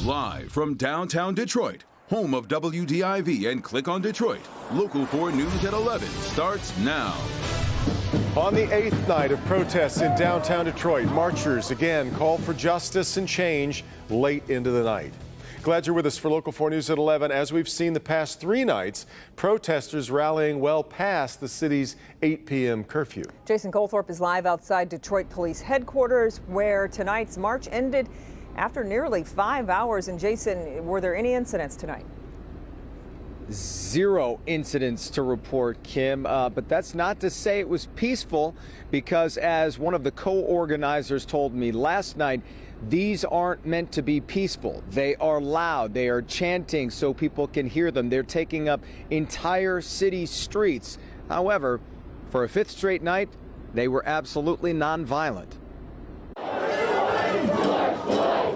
Live from downtown Detroit, home of WDIV and Click on Detroit, Local 4 News at 11 starts now. On the 8th night of protests in downtown Detroit, marchers again call for justice and change late into the night. Glad you're with us for Local 4 News at 11. As we've seen the past 3 nights, protesters rallying well past the city's 8 p.m. curfew. Jason Colthorpe is live outside Detroit Police Headquarters, where tonight's march ended after nearly 5 hours. And Jason, were there any incidents tonight? 0 incidents to report, Kim, but that's not to say it was peaceful, because as one of the co-organizers told me last night, these aren't meant to be peaceful. They are loud. They are chanting so people can hear them. They're taking up entire city streets. However, for a 5th straight night, they were absolutely nonviolent.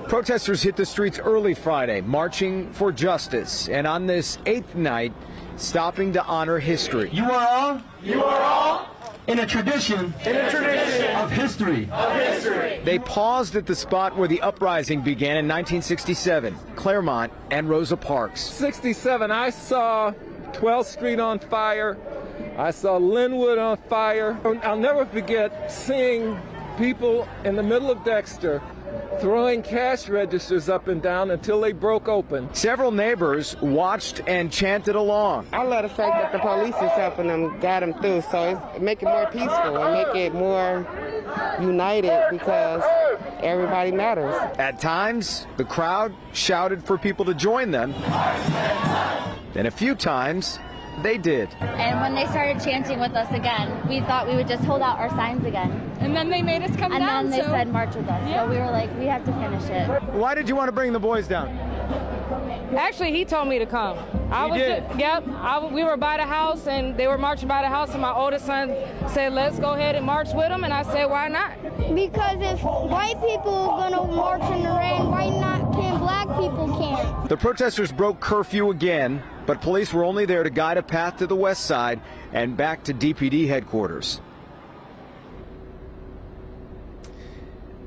Protesters hit the streets early Friday, marching for justice, and on this 8th night, stopping to honor history. You are all in a tradition of history. They paused at the spot where the uprising began in 1967, Claremont and Rosa Parks. 67, I saw 12th Street on fire. I saw Linwood on fire. I'll never forget seeing people in the middle of Dexter throwing cash registers up and down until they broke open. Several neighbors watched and chanted along. I love the fact that the police is helping them, guide them through, so it's make it more peaceful and make it more united, because everybody matters. At times, the crowd shouted for people to join them, and a few times, they did. And when they started chanting with us again, we thought we would just hold out our signs again. And then they made us come down. And then they said march with us. Yeah. So we were like, we have to finish it. Why did you want to bring the boys down? Actually, he told me to come. We were by the house and they were marching by the house, and my oldest son said, let's go ahead and march with them. And I said, why not? Because if white people are going to march in the rain, why not can black people can? The protesters broke curfew again, but police were only there to guide a path to the west side and back to DPD headquarters.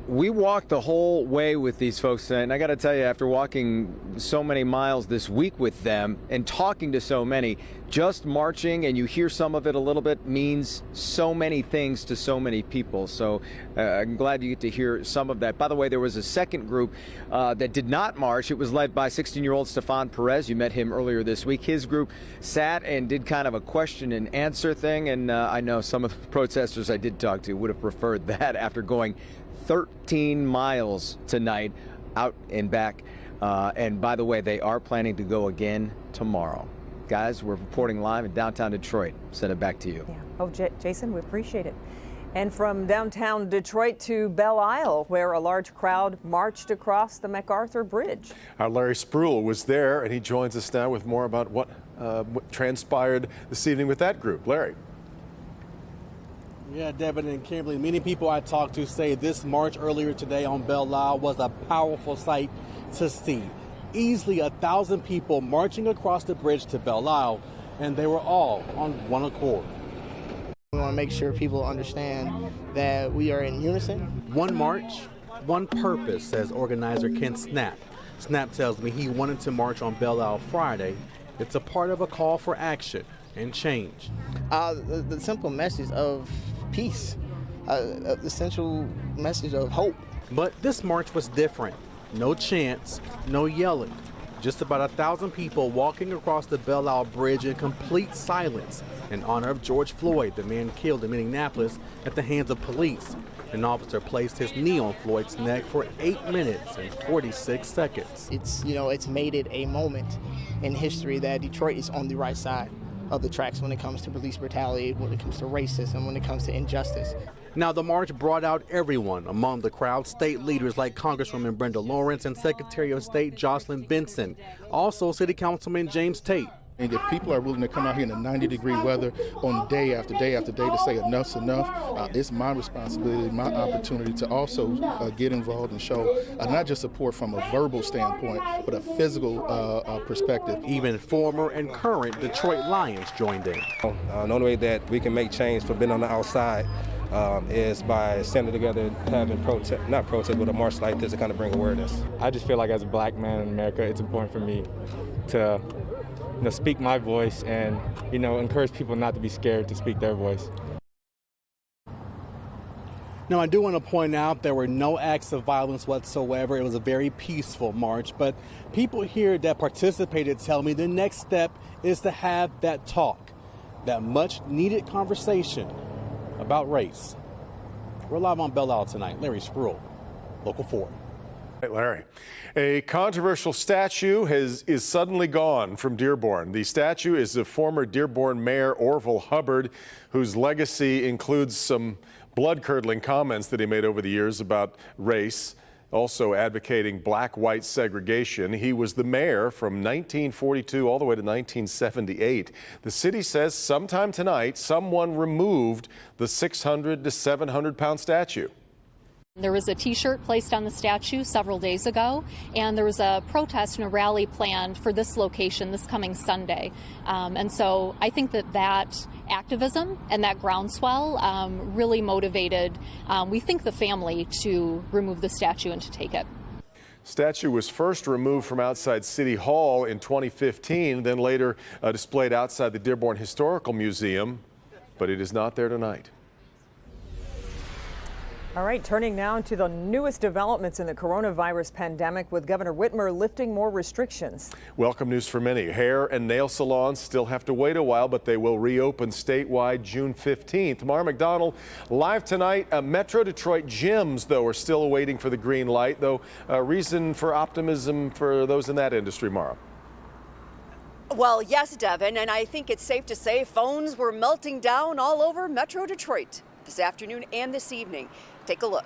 We walked the whole way with these folks tonight, and I got to tell you, after walking so many miles this week with them and talking to so many, just marching, and you hear some of it a little bit, means so many things to so many people. So I'm glad you get to hear some of that. By the way, there was a second group that did not march. It was led by 16-year-old Stefan Perez. You met him earlier this week. His group sat and did kind of a question and answer thing, and I know some of the protesters I did talk to would have preferred that after going 13 miles tonight out and back. And by the way, they are planning to go again tomorrow. Guys, we're reporting live in downtown Detroit. Send it back to you. Yeah. Oh, Jason, we appreciate it. And from downtown Detroit to Belle Isle, where a large crowd marched across the MacArthur Bridge. Our Larry Spruill was there, and he joins us now with more about what transpired this evening with that group. Larry. Yeah, Devin and Kimberly, many people I talked to say this march earlier today on Belle Isle was a powerful sight to see. Easily 1,000 people marching across the bridge to Belle Isle, and they were all on one accord. We want to make sure people understand that we are in unison. One march, one purpose, says organizer Ken Snap. Snap tells me he wanted to march on Belle Isle Friday. It's a part of a call for action and change. The simple message of peace, the essential message of hope. But this march was different. No chants, no yelling. Just about 1,000 people walking across the Belle Isle Bridge in complete silence in honor of George Floyd, the man killed in Minneapolis at the hands of police. An officer placed his knee on Floyd's neck for 8 minutes and 46 seconds. It's made it a moment in history that Detroit is on the right side of the tracks when it comes to police brutality, when it comes to racism, when it comes to injustice. Now, the march brought out everyone. Among the crowd, state leaders like Congresswoman Brenda Lawrence and Secretary of State Jocelyn Benson. Also, City Councilman James Tate. And if people are willing to come out here in the 90-degree weather on day after day after day to say enough's enough, it's my responsibility, my opportunity to also get involved and show not just support from a verbal standpoint, but a physical perspective. Even former and current Detroit Lions joined in. The only way that we can make change for being on the outside is by standing together, having not protest, but a march like this to kind of bring awareness. I just feel like as a black man in America, it's important for me to speak my voice and encourage people not to be scared to speak their voice. Now, I do want to point out there were no acts of violence whatsoever. It was a very peaceful march, but people here that participated tell me the next step is to have that talk, that much needed conversation about race. We're live on Belle Isle tonight. Larry Spruill, Local 4. Right, Larry. A controversial statue is suddenly gone from Dearborn. The statue is of former Dearborn Mayor Orville Hubbard, whose legacy includes some blood-curdling comments that he made over the years about race, also advocating black-white segregation. He was the mayor from 1942 all the way to 1978. The city says sometime tonight, someone removed the 600 to 700-pound statue. There was a T-shirt placed on the statue several days ago, and there was a protest and a rally planned for this location this coming Sunday. And so I think that activism and that groundswell really motivated, we think, the family to remove the statue and to take it. Statue was first removed from outside City Hall in 2015, then later displayed outside the Dearborn Historical Museum, but it is not there tonight. All right, turning now to the newest developments in the coronavirus pandemic, with Governor Whitmer lifting more restrictions. Welcome news for many. Hair and nail salons still have to wait a while, but they will reopen statewide June 15th. Mara McDonald live tonight. Metro Detroit gyms, though, are still waiting for the green light, though. Reason for optimism for those in that industry, Mara. Well, yes, Devin, and I think it's safe to say phones were melting down all over Metro Detroit this afternoon and this evening. Take a look.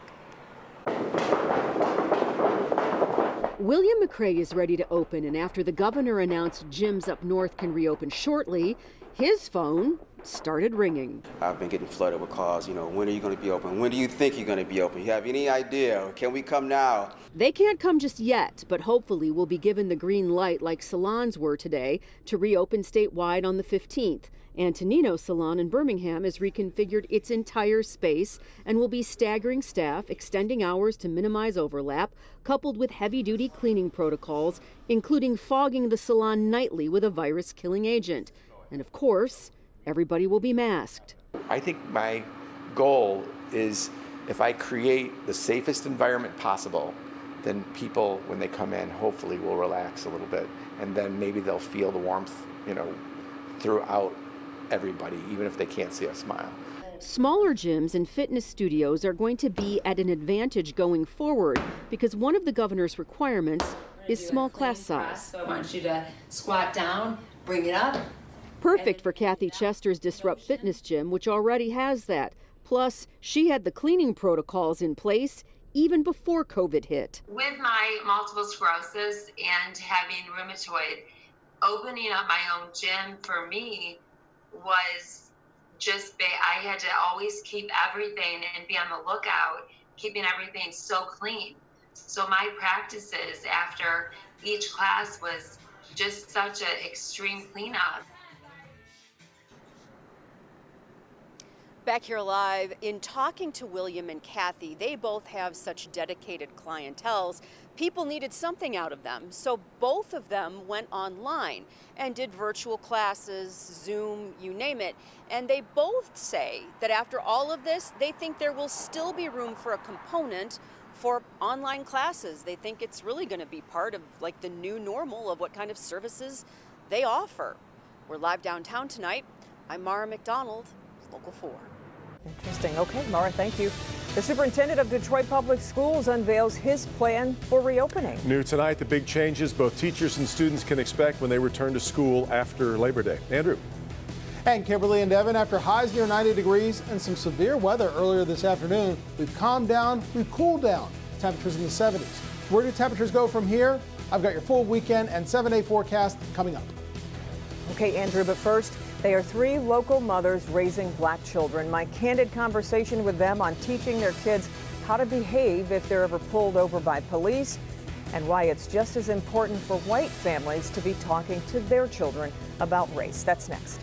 William McRae is ready to open, and after the governor announced gyms up north can reopen shortly, his phone started ringing. I've been getting flooded with calls, when are you going to be open? When do you think you're going to be open? You have any idea? Can we come now? They can't come just yet, but hopefully will be given the green light like salons were today to reopen statewide on the 15th. Antonino Salon in Birmingham has reconfigured its entire space and will be staggering staff, extending hours to minimize overlap, coupled with heavy-duty cleaning protocols, including fogging the salon nightly with a virus-killing agent. And of course, everybody will be masked. I think my goal is if I create the safest environment possible, then people, when they come in, hopefully will relax a little bit, and then maybe they'll feel the warmth, throughout everybody, even if they can't see a smile. Smaller gyms and fitness studios are going to be at an advantage going forward because one of the governor's requirements is small class size. So I want you to squat down, bring it up. Perfect for Kathy Chester's Disrupt Fitness Gym, which already has that. Plus, she had the cleaning protocols in place even before COVID hit. With my multiple sclerosis and having rheumatoid, opening up my own gym for me was just big. I had to always keep everything and be on the lookout, keeping everything so clean. So my practices after each class was just such an extreme cleanup. Back here live, in talking to William and Kathy, they both have such dedicated clienteles. People needed something out of them, so both of them went online and did virtual classes, Zoom, you name it. And they both say that after all of this, they think there will still be room for a component for online classes. They think it's really going to be part of like the new normal of what kind of services they offer. We're live downtown tonight. I'm Mara McDonald, Local 4. Interesting. Okay, Mara, thank you. The superintendent of Detroit Public Schools unveils his plan for reopening. New tonight, the big changes both teachers and students can expect when they return to school after Labor Day. Andrew. And Kimberly and Devin, after highs near 90 degrees and some severe weather earlier this afternoon, we've calmed down, we've cooled down. Temperatures in the 70s. Where do temperatures go from here? I've got your full weekend and 7-day forecast coming up. Okay, Andrew, but first, they are three local mothers raising black children. My candid conversation with them on teaching their kids how to behave if they're ever pulled over by police, and why it's just as important for white families to be talking to their children about race. That's next.